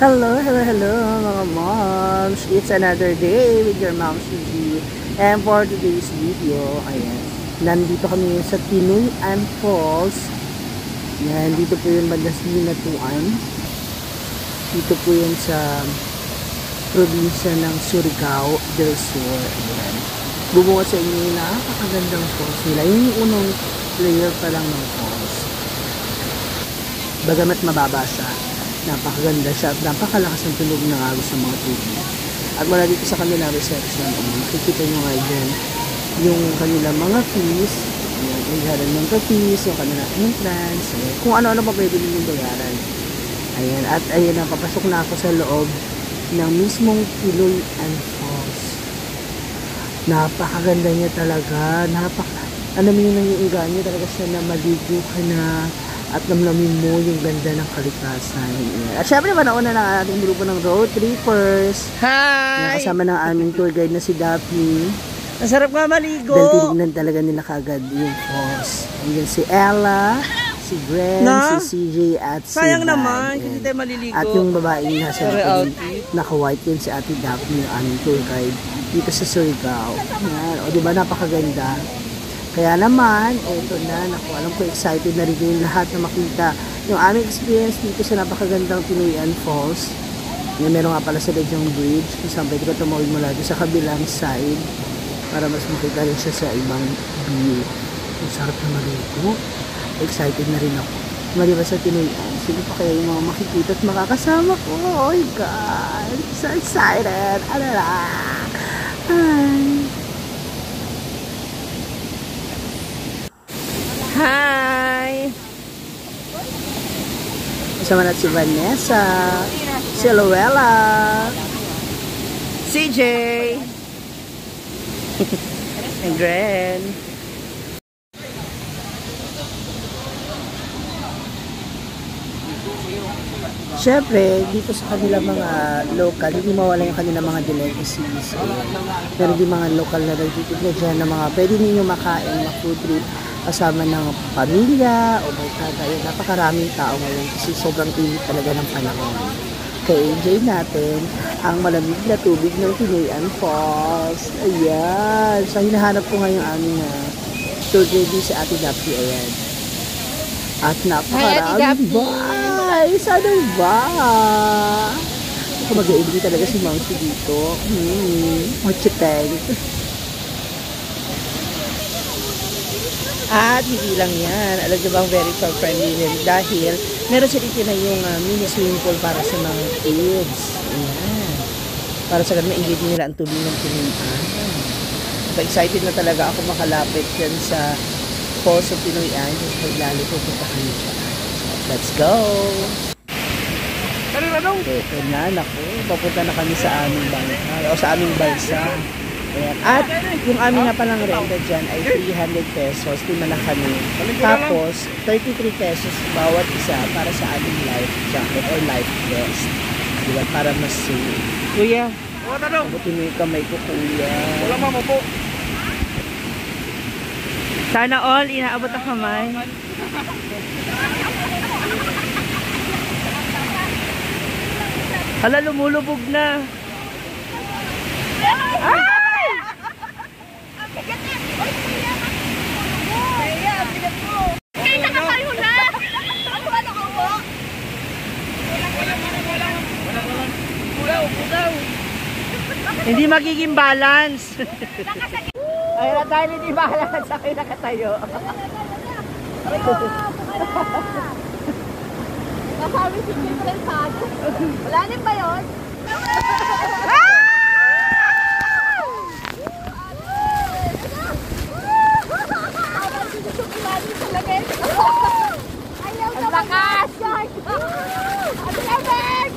Hello, hello, hello mga moms! It's another day with your mom, Suzy. And for today's video, ayan, nandito kami sa Tinuyan Falls. Yan, dito po yung Bandas-Linatuan. Dito po yan sa probinsya ng Surigao del Sur. Ayan. Bubunga sa inyo yung napakagandang falls nila. Yung unang layer pa lang ng falls. Bagamat mababa siya, napakaganda siya at napakalakas ng tunog ng agos ng mga tubig. At mula dito sa kanilang reception, makikita nyo nga dyan yung kanilang mga fees, yung ng fees, yung kanilang entrance, kung ano-ano pa pwede ninyong bayaran. Ayan, at ayan na, papasok na ako sa loob ng mismong Tinuyan Falls. Napakaganda niya talaga, alam mo yung nangiinganyo talaga siya na maligo ka na at namnamin mo yung ganda ng kalikasan. At syempre, manauna ng ating grupo ng road trippers. Hi! Kasama ng aming tour guide na si Daphne. Masarap nga maligo. Dahil tinignan talaga nila kagad yung falls. Andyan si Ella, si Gren, si CJ, at si sayang Van. naman, kasi tayo maliligo. At yung babaeng nasa likod, naka-white yun si Ate Daphne, yung aming tour guide dito sa Surigao. O diba, napakaganda. Kaya naman, eto na, naku, alam ko excited na rin yung lahat na makita yung aming experience dito sa napakagandang Tinuyan Falls. Meron nga pala sa yung bridge, kung saan pwede ko tumawid mula doon sa kabilang side para mas makita rin siya sa ibang view. Ang sarap na maligo. Excited na rin ako. Maliba sa Tinuyan, sino pa kaya yung mga makikita at makakasama ko? Oh my God! So excited! Alala! Hi! Hi! Kasama natin si Vanessa, si Luella, CJ, and Gren. Siyempre, dito sa kanilang mga local, hindi mawala yung kanilang mga delicacies. Pero di mga local na nagtitignan na dyan na mga pwede ninyo makain, food trip, kasama ng pamilya o barkada. Ayan, napakaraming tao ngayon kasi sobrang init talaga ng panahon. Kaya enjoy natin ang malamig na tubig ng Tinuyan Falls. Ayan. So, hinahanap ko ngayon aming tour guide sa Ate Daphne. Ayan. At napakaraming guys! Ano ba? Ako mag-i-enjoy talaga si Mamsi dito. Machiteng. At hindi lang yan. Alam nyo bang very friendly din dahil meron sila na yung mini swimming pool para sa mga kids. Ayan. Para sa ganun ma-enjoy nila ang tubig ng Tinuyan. Excited na talaga ako makalapit yan sa Falls of Tinuyan. Just paglalo ko punta kami siya. Let's go! Ito na, naku. Papunta na kami sa aming bansa. O sa aming bansa. Ayan. At yung aming nga palang renta dyan ay 300 pesos. Lima na kami. Tapos, 33 pesos bawat isa para sa aming life jacket or life vest. Diba? Para mas safe. Kuya. Abutin mo yung kamay ko, kuya. Wala mama po. Sana all, inaabot ang kamay. Hala, lumulubog na. Ay! Hindi magiging balance. Ay, dahil hindi balance, ako'y nakatayo. Masabi si Children Pad. Wala din ba yun? Ang lakas! Ang lamig!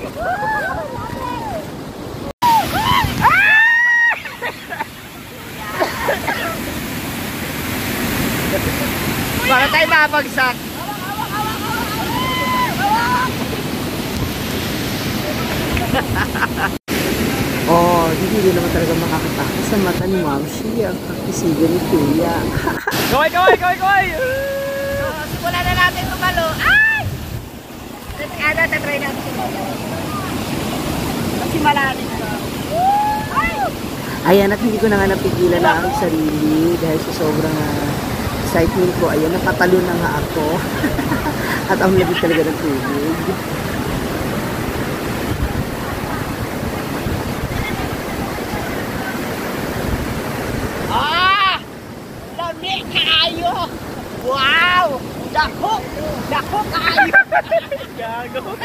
Para tayo mabagsak. Oh, hindi naman talaga makakatakas sa mata ni Mamsi ang kakisigan ni Kuya. Kaway! Simulan na natin tumalo. Ay! Ano, tatry natin tumalo. balanin ko. Ayan, at hindi ko na nga napigilan na ang sarili dahil sa sobrang excitement ko. Ayan, napatalo na nga ako. At ang labit talaga ng tubig. Lami kaayo! Wow! Dako! Dako kaayo! Gago!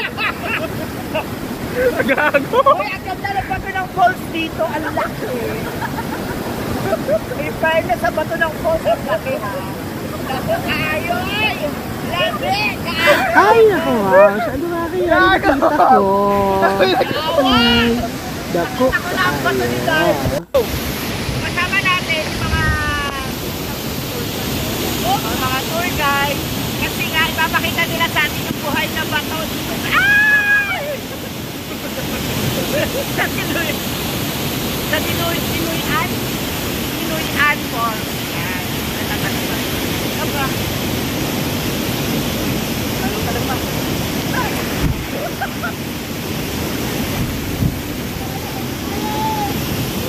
Gago! Uy, ang ganda ng bato ng falls dito. Ang laki! May fairness sa bato ng falls. Ang laki ha! Dako kaayo! Lami kaayo! Ay, naku, wow. Saan nga kaya nakita ko? Ay, dako. Ako na ang bato ni Darko. Kasama natin yung mga tour guide. Kasi nga, ipapakita nila sa atin yung buhay na bato. Ay! Sa Tinuyan Falls. Yan. Ano ba? Ano ka lang ba?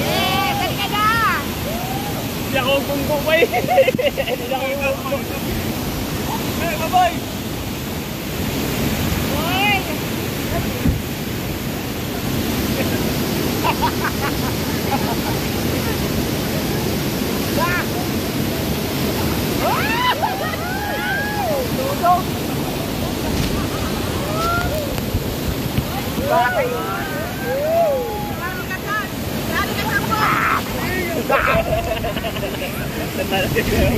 Yeah! Dali ka na! Hindi ako kumbukay. Hindi ako kumbukay. Hey, baboy! Boy! Tulog! Bakit?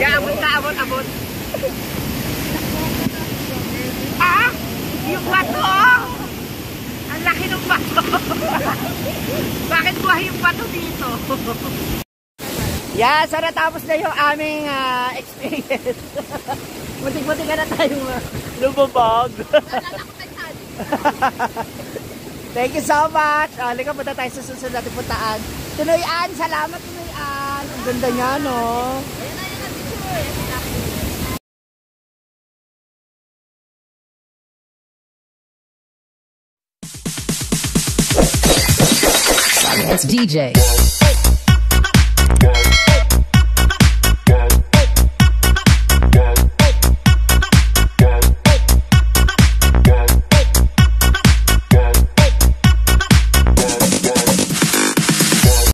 Ya, abot. Ah! Yung bato! Ang laki ng bato! Bakit buhay yung bato dito? Yeah, so natapos na yung aming experience. Mutik-mutik ka na tayong lumubog. Thank you so much. Halika, punta tayo sa susunod natin puntaan. Tinuyan, salamat Tinuyan. Ang ganda niya, no? It's DJ.